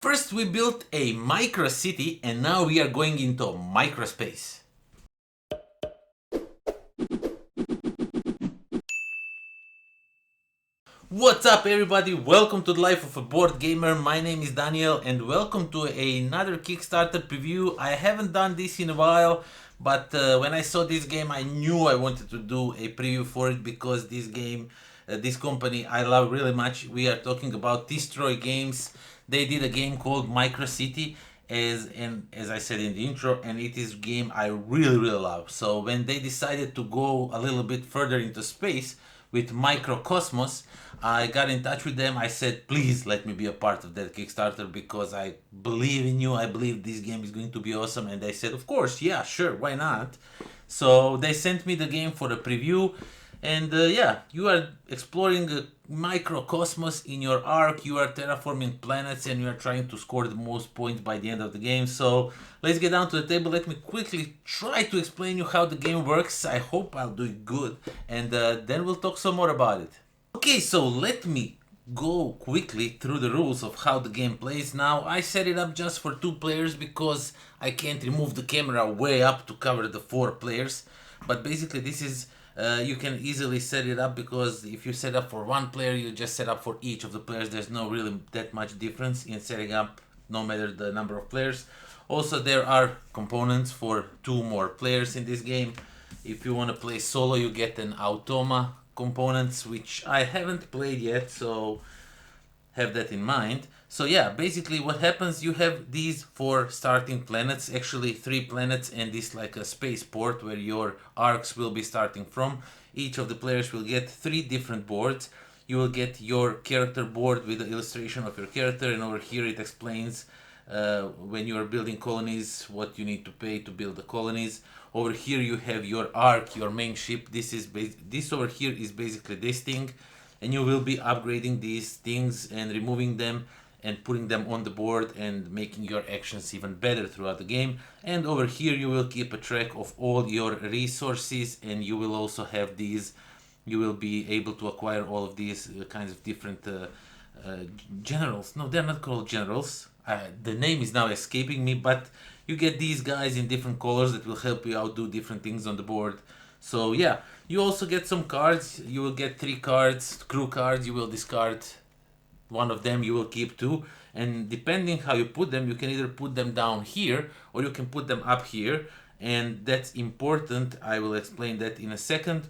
First we built a micro city and now we are going into microspace. What's up everybody, welcome to the Life of a Board Gamer. My name is Daniel and welcome to another Kickstarter preview. I haven't done this in a while, but when I saw this game I knew I wanted to do a preview for it because this game, this company I love really much. We are talking about Destroy Games. They did a game called Micro City as I said in the intro, and it is a game I really love. So when they decided to go a little bit further into space with Microcosmos, I got in touch with them. I said, please let me be a part of that Kickstarter because I believe in you. I believe this game is going to be awesome. And they said, of course, yeah, sure, why not? So they sent me the game for a preview. And yeah, you are exploring a microcosmos in your arc, you are terraforming planets, and you are trying to score the most points by the end of the game. So let's get down to the table. Let me quickly try to explain you how the game works. I hope I'll do it good, and then we'll talk some more about it. Okay, so let me go quickly through the rules of how the game plays. Now, I set it up just for 2 players because I can't remove the camera way up to cover the 4 players. But basically this is, you can easily set it up because if you set up for 1 player, you just set up for each of the players. There's no really that much difference in setting up no matter the number of players. Also, there are components for 2 more players in this game. If you want to play solo, you get an automa components, which I haven't played yet, so have that in mind. So yeah, basically what happens, you have these 4 starting planets, actually 3 planets, and this like a spaceport where your arcs will be starting from. Each of the players will get 3 different boards. You will get your character board with the illustration of your character, and over here it explains when you are building colonies what you need to pay to build the colonies. Over here you have your arc, your main ship. This over here is basically this thing, and you will be upgrading these things and removing them and putting them on the board and making your actions even better throughout the game. And over here you will keep a track of all your resources, and you will also have these, you will be able to acquire all of these kinds of different generals. No, they're not called generals. The name is now escaping me, but you get these guys in different colors that will help you out do different things on the board. So yeah, you also get some cards. You will get 3 cards, crew cards. You will discard one of them, you will keep 2, and depending how you put them, you can either put them down here or you can put them up here, and that's important. I will explain that in a second.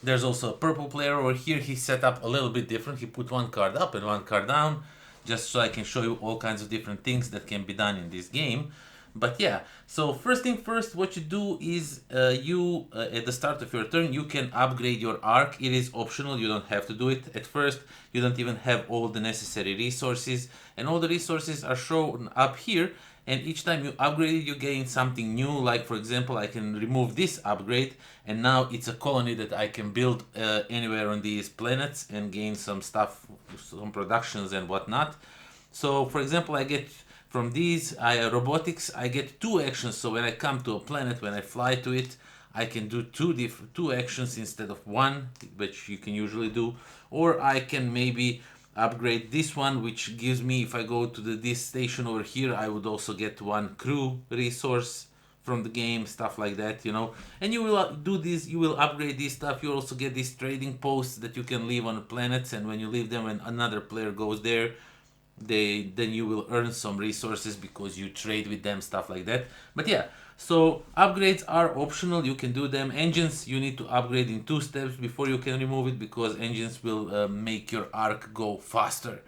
There's also a purple player over here. He set up a little bit different. He put 1 card up and 1 card down, just so I can show you all kinds of different things that can be done in this game. But yeah, so first thing first, what you do is at the start of your turn, you can upgrade your arc. It is optional, you don't have to do it at first. You don't even have all the necessary resources, and all the resources are shown up here. And each time you upgrade it, you gain something new. Like for example, I can remove this upgrade, and now it's a colony that I can build anywhere on these planets and gain some stuff, some productions and whatnot. So for example, I get from these robotics, I get 2 actions. So when I come to a planet, when I fly to it, I can do 2 actions instead of 1, which you can usually do. Or I can maybe upgrade this one, which gives me, if I go to this station over here, I would also get 1 crew resource from the game, stuff like that, you know. And you will do this, you will upgrade this stuff. You also get these trading posts that you can leave on the planets, and when you leave them, when another player goes there, then you will earn some resources because you trade with them, stuff like that. But yeah, so upgrades are optional, you can do them. Engines, you need to upgrade in 2 steps before you can remove it, because engines will make your arc go faster.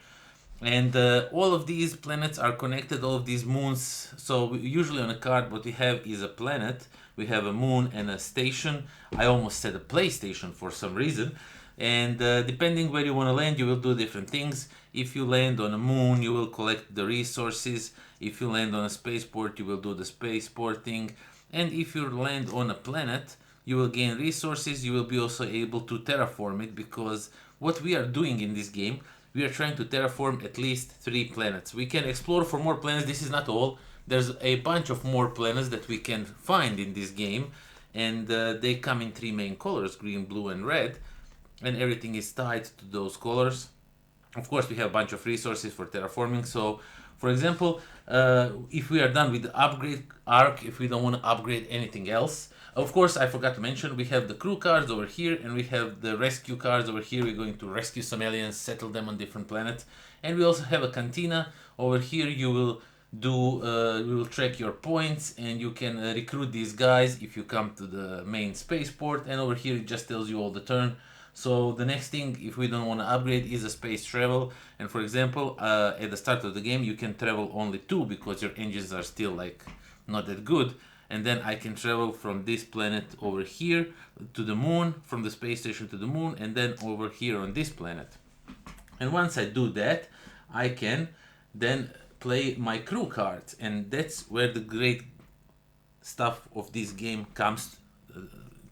And all of these planets are connected, all of these moons. So usually on a card what we have is a planet, we have a moon and a station. I almost said a PlayStation for some reason. And depending where you want to land, you will do different things. If you land on a moon, you will collect the resources. If you land on a spaceport, you will do the spaceport thing. And if you land on a planet, you will gain resources. You will be also able to terraform it, because what we are doing in this game, we are trying to terraform at least 3 planets. We can explore for more planets. This is not all. There's a bunch of more planets that we can find in this game, and they come in 3 main colors, green, blue and red, and everything is tied to those colors. Of course, we have a bunch of resources for terraforming, so For example, if we are done with the upgrade arc, if we don't want to upgrade anything else, of course, I forgot to mention, we have the crew cards over here, and we have the rescue cards over here. We're going to rescue some aliens, settle them on different planets. And we also have a cantina. Over here, you will we will track your points, and you can recruit these guys if you come to the main spaceport. And over here, it just tells you all the turn. So the next thing, if we don't want to upgrade, is a space travel. And for example, at the start of the game, you can travel only 2 because your engines are still like not that good. And then I can travel from this planet over here to the moon, from the space station to the moon, and then over here on this planet. And once I do that, I can then play my crew cards, and that's where the great stuff of this game comes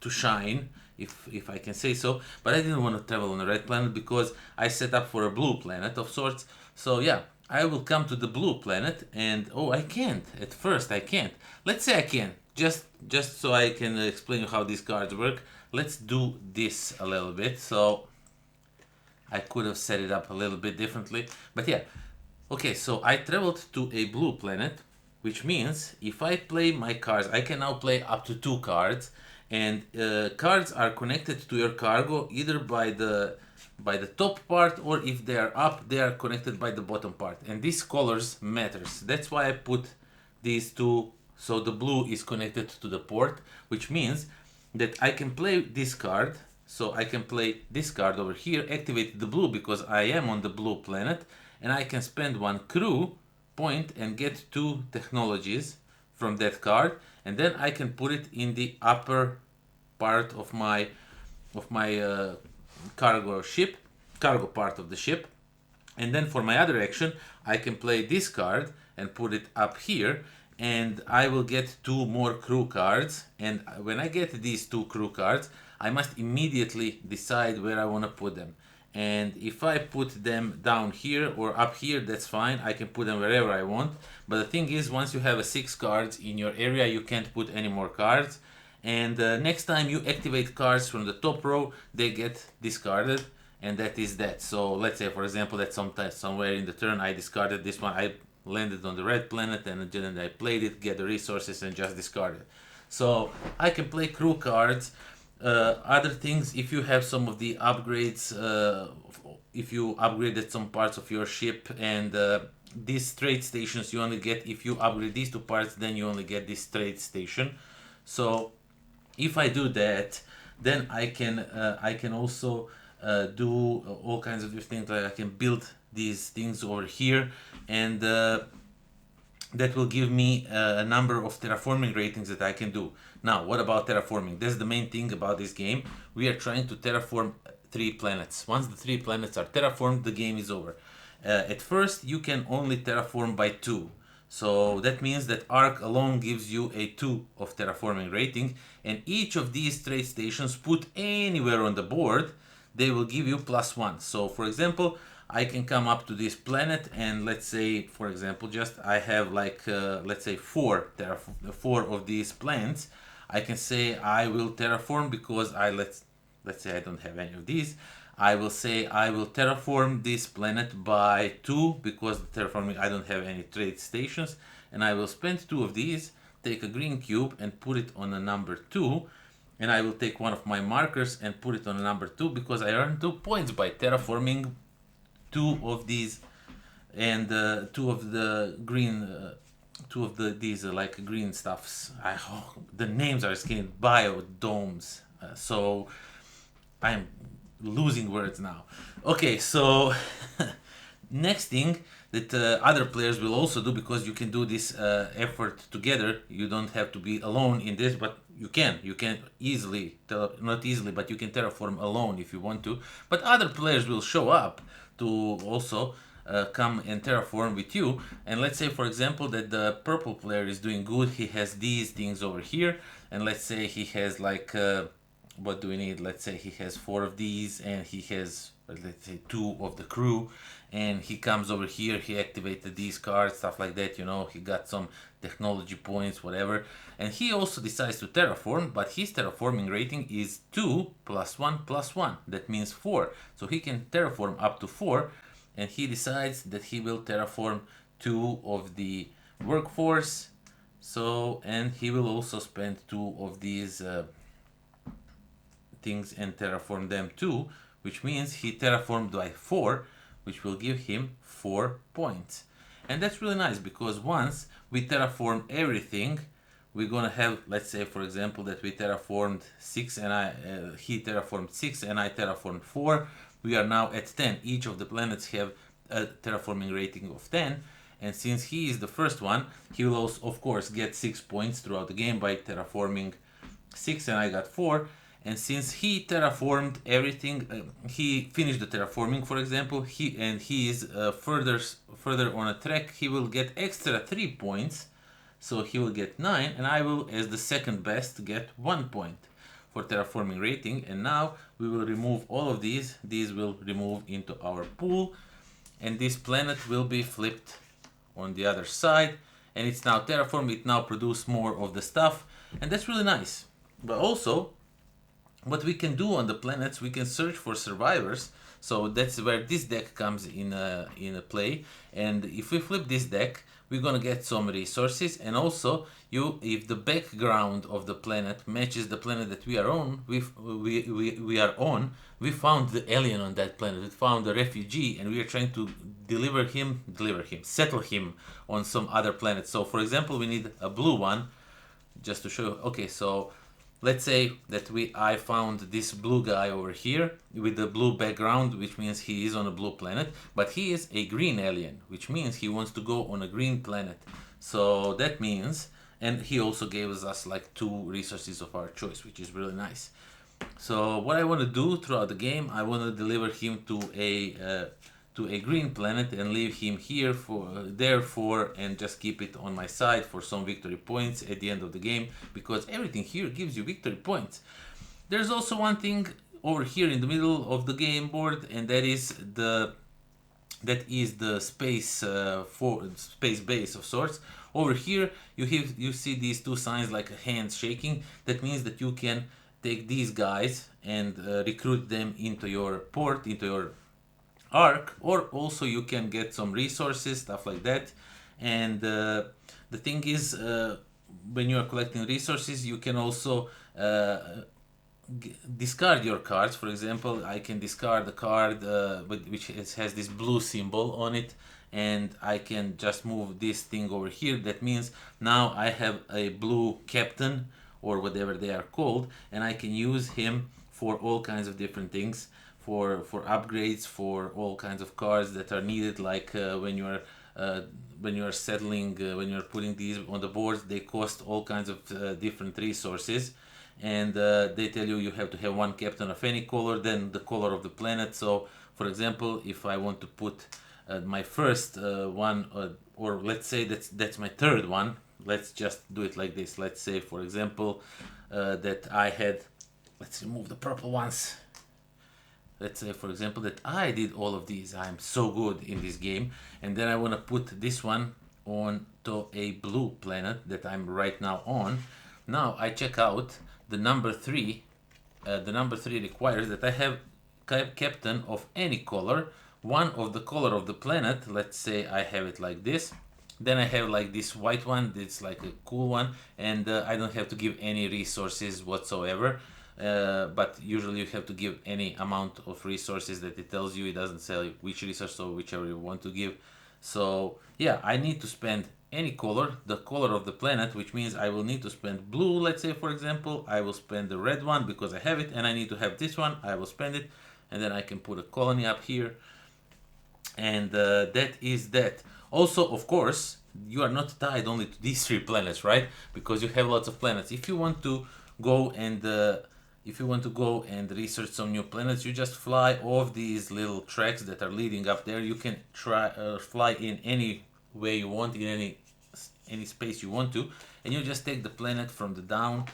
to shine, if I can say so. But I didn't want to travel on a red planet because I set up for a blue planet of sorts. So yeah, I will come to the blue planet, and oh, I can't. At first I can't. Let's say I can. Just so I can explain you how these cards work. Let's do this a little bit. So I could have set it up a little bit differently, but yeah. Okay, so I traveled to a blue planet, which means if I play my cards, I can now play up to 2 cards, and cards are connected to your cargo either by the top part, or if they are up, they are connected by the bottom part. And these colors matters. That's why I put these 2. So the blue is connected to the port, which means that I can play this card. So I can play this card over here, activate the blue because I am on the blue planet, and I can spend 1 crew point and get 2 technologies from that card, and then I can put it in the upper part of my cargo part of the ship. And then for my other action, I can play this card and put it up here, and I will get 2 more crew cards. And when I get these 2 crew cards, I must immediately decide where I want to put them. And if I put them down here or up here, that's fine. I can put them wherever I want. But the thing is, once you have 6 cards in your area, you can't put any more cards. And next time you activate cards from the top row, they get discarded. And that is that. So let's say, for example, that somewhere in the turn I discarded this one. I landed on the red planet, and then I played it, get the resources, and just discard it. So I can play crew cards. Other things, if you have some of the upgrades, if you upgraded some parts of your ship, and these trade stations you only get if you upgrade these 2 parts, then you only get this trade station. So if I do that, then I can also do all kinds of different things. Like I can build these things over here, and that will give me a number of terraforming ratings that I can do. Now, what about terraforming? That's the main thing about this game. We are trying to terraform 3 planets. Once the 3 planets are terraformed, the game is over. At first, you can only terraform by 2. So that means that Arc alone gives you a 2 of terraforming rating, and each of these trade stations put anywhere on the board, they will give you +1. So for example, I can come up to this planet, and let's say, for example, just I have like let's say 4 of these plants. I can say I will terraform because let's say I don't have any of these. I will say I will terraform this planet by 2 because the terraforming, I don't have any trade stations, and I will spend 2 of these, take a green cube and put it on a number 2, and I will take one of my markers and put it on a number 2 because I earn 2 points by terraforming 2 of these, and 2 of the green, 2 of these like green stuffs. The names are escaping, biodomes. So I'm losing words now. Okay, so next thing that other players will also do, because you can do this effort together. You don't have to be alone in this, but you can easily, not easily, but you can terraform alone if you want to. But other players will show up to also come and terraform with you. And let's say, for example, that the purple player is doing good. He has these things over here, and let's say he has like what do we need? Let's say he has 4 of these, and he has, let's say, 2 of the crew, and he comes over here, he activated these cards, stuff like that, you know, he got some technology points, whatever, and he also decides to terraform, but his terraforming rating is 2 + 1 + 1, that means 4, so he can terraform up to 4, and he decides that he will terraform 2 of the workforce. So, and he will also spend 2 of these things and terraform them too, which means he terraformed by 4, which will give him 4 points. And that's really nice, because once we terraform everything, we're gonna have, let's say for example that we terraformed 6 and he terraformed 6 and I terraformed 4. We are now at 10. Each of the planets have a terraforming rating of 10, and since he is the first one, he will also of course get 6 points throughout the game by terraforming 6 and I got 4. And since he terraformed everything, he finished the terraforming, for example, he is further on a track, he will get extra 3 points, so he will get 9, and I will, as the second best, get 1 point for terraforming rating. And now we will remove all of these. These will remove into our pool, and this planet will be flipped on the other side, and it's now terraformed. It now produces more of the stuff, and that's really nice. But also, what we can do on the planets, we can search for survivors. So that's where this deck comes in a play. And if we flip this deck, we're gonna get some resources. And also, if the background of the planet matches the planet that we are on, we found the alien on that planet. We found the refugee, and we are trying to settle him on some other planet. So for example, we need a blue one, just to show. Okay, so let's say that I found this blue guy over here with the blue background, which means he is on a blue planet, but he is a green alien, which means he wants to go on a green planet. So that means, and he also gave us like 2 resources of our choice, which is really nice. So what I want to do throughout the game, I want to deliver him to a green planet and leave him here and just keep it on my side for some victory points at the end of the game, because everything here gives you victory points. There's also one thing over here in the middle of the game board, and that is the space space base of sorts. Over here you see these 2 signs like a hand shaking. That means that you can take these guys and recruit them into your port, into your arc, or also you can get some resources, stuff like that. And the thing is, when you are collecting resources, you can also discard your cards. For example, I can discard the card which has this blue symbol on it, and I can just move this thing over here. That means now I have a blue captain, or whatever they are called, and I can use him for all kinds of different things, for upgrades, for all kinds of cards that are needed, like when you are settling, when you are putting these on the boards, they cost all kinds of different resources, and they tell you have to have 1 captain of any color, then the color of the planet. So for example, if I want to put my first one, or let's say that's my 3rd one, let's just do it like this. Let's say for example that I had, let's remove the purple ones. Let's say for example that I did all of these. I'm so good in this game, and then I want to put this one on to a blue planet that I'm right now on. Now I check out the number 3. The number 3 requires that I have captain of any color, 1 of the color of the planet. Let's say I have it like this. Then I have like this white one, it's like a cool one, and I don't have to give any resources whatsoever. But usually you have to give any amount of resources that it tells you. It doesn't say which resource, or whichever you want to give. So yeah, I need to spend any color, the color of the planet, which means I will need to spend blue. Let's say for example I will spend the red one because I have it, and I need to have this one. I will spend it, and then I can put a colony up here, and that is that. Also, of course, you are not tied only to these 3 planets, right? Because you have lots of planets. If you want to go and research some new planets, you just fly off these little tracks that are leading up there. You can fly in any way you want, in any space you want to, and you just take the planet from the down,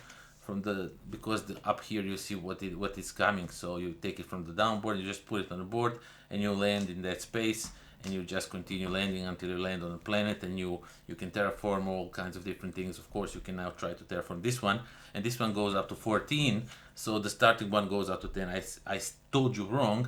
because up here you see what is coming. So you take it from the down board, you just put it on the board, and you land in that space, and you just continue landing until you land on a planet, and you can terraform all kinds of different things. Of course, you can now try to terraform this one, and this one goes up to 14, so the starting one goes up to 10. I told you wrong,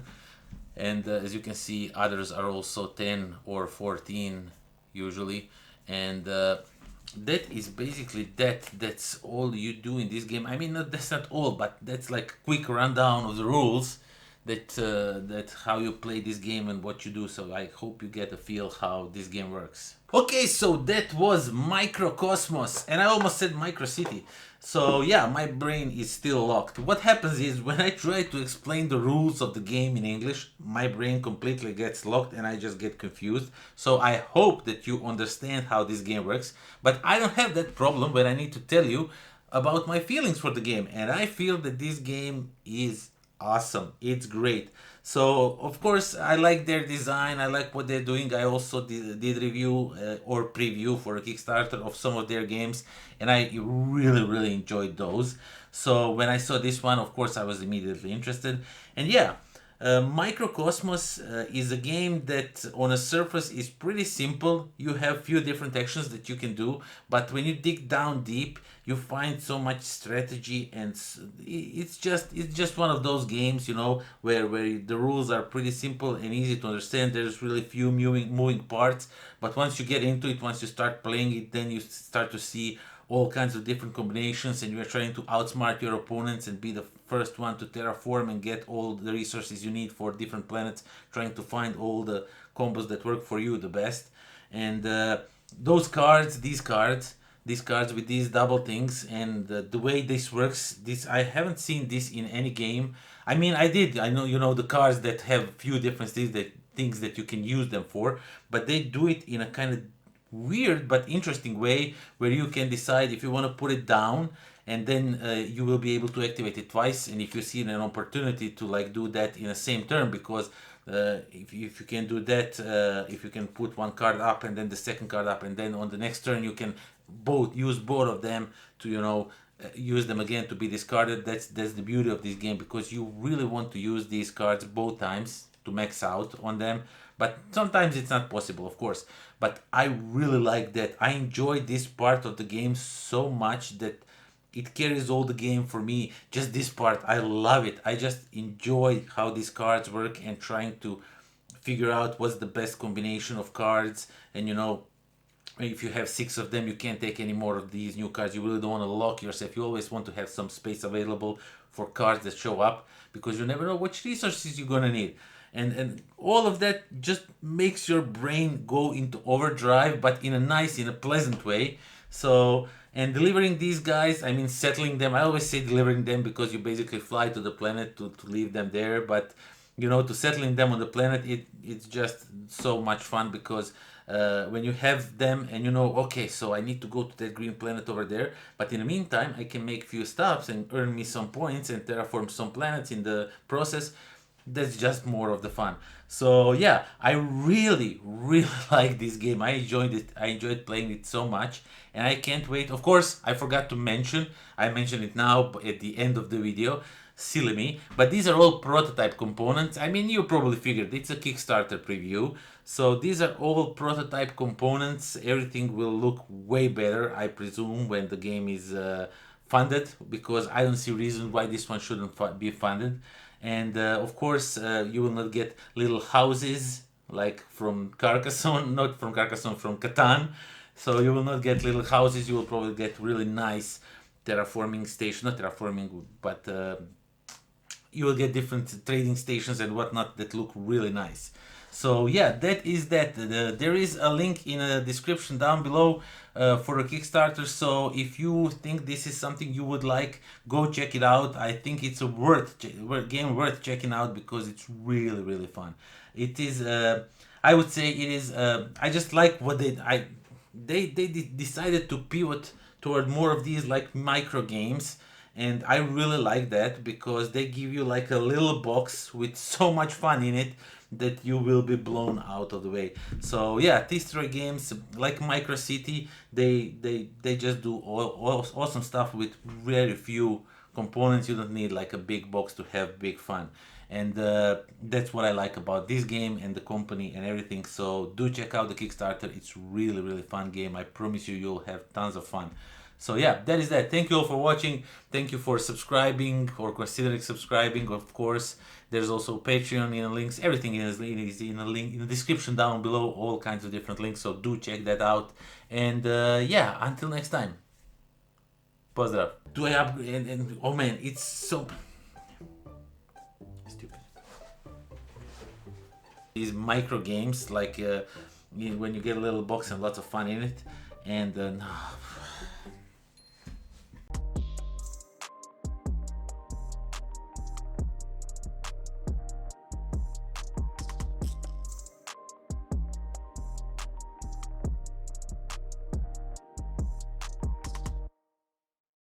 and as you can see, others are also 10 or 14 usually, and that is basically that's all you do in this game. I mean, that's not all, but that's like quick rundown of the rules, that how you play this game and what you do. So I hope you get a feel how this game works. Okay, so that was Microcosmos, and I almost said Micro City. So yeah, my brain is still locked. What happens is when I try to explain the rules of the game in English, my brain completely gets locked and I just get confused. So I hope that you understand how this game works, but I don't have that problem when I need to tell you about my feelings for the game, and I feel that this game is awesome. It's great. So of course I like their design. I like what they're doing. I also did review or preview for a Kickstarter of some of their games, and I really enjoyed those. So when I saw this one, of course I was immediately interested. And yeah, Microcosmos is a game that on a surface is pretty simple. You have few different actions that you can do, but when you dig down deep, you find so much strategy, and it's just one of those games, where the rules are pretty simple and easy to understand. There's really few moving parts, but once you get into it, once you start playing it, then you start to see all kinds of different combinations, and you're trying to outsmart your opponents and be the first one to terraform and get all the resources you need for different planets, trying to find all the combos that work for you the best. And these cards with these double things, and the way this works, this I haven't seen this in any game. I mean, I know, the cards that have few different things that you can use them for, but they do it in a kind of weird but interesting way, where you can decide if you want to put it down, and then you will be able to activate it twice, and if you see an opportunity to like do that in the same turn, because if you can do that, if you can put one card up and then the second card up, and then on the next turn you can use both of them to use them again to be discarded. That's the beauty of this game, because you really want to use these cards both times to max out on them, but sometimes it's not possible, of course. But I really like that. I enjoy this part of the game so much that it carries all the game for me. Just this part, I love it. I just enjoy how these cards work and trying to figure out what's the best combination of cards. And if you have 6 of them, you can't take any more of these new cards. You really don't want to lock yourself. You always want to have some space available for cards that show up, because you never know which resources you're gonna need. And all of that just makes your brain go into overdrive, but in a pleasant way. So, and delivering these guys, I mean, settling them, I always say delivering them, because you basically fly to the planet to leave them there. But to settling them on the planet, it's just so much fun, because when you have them and okay, so I need to go to that green planet over there, but in the meantime I can make few stops and earn me some points and terraform some planets in the process. That's just more of the fun. So yeah, I really like this game. I enjoyed it. I enjoyed playing it so much, and I can't wait. Of course, I forgot to mention, I mentioned it now at the end of the video, silly me, but these are all prototype components. I mean, you probably figured it's a Kickstarter preview, so these are all prototype components. Everything will look way better, I presume, when the game is funded, because I don't see reason why this one shouldn't be funded. And of course, you will not get little houses like from Carcassonne, not from Carcassonne, from Catan. So you will not get little houses. You will probably get really nice terraforming station, not terraforming, but you will get different trading stations and whatnot that look really nice. So yeah, that is that. There is a link in the description down below for a Kickstarter. So if you think this is something you would like, go check it out. I think it's a game worth checking out, because it's really fun. It is. I would say it is. I just like what they decided to pivot toward more of these like micro games. And I really like that, because they give you like a little box with so much fun in it that you will be blown out of the way. So yeah, these 3 games, like Micro City, they just do awesome stuff with very few components. You don't need like a big box to have big fun. And that's what I like about this game and the company and everything. So do check out the Kickstarter. It's really fun game. I promise you'll have tons of fun. So yeah, that is that. Thank you all for watching. Thank you for subscribing or considering subscribing. Of course, there's also Patreon in the links. Everything is in the link in the description down below. All kinds of different links. So do check that out. And yeah, until next time. Pozdrav. Do I upgrade? And oh man, it's so stupid. These micro games, like when you get a little box and lots of fun in it, and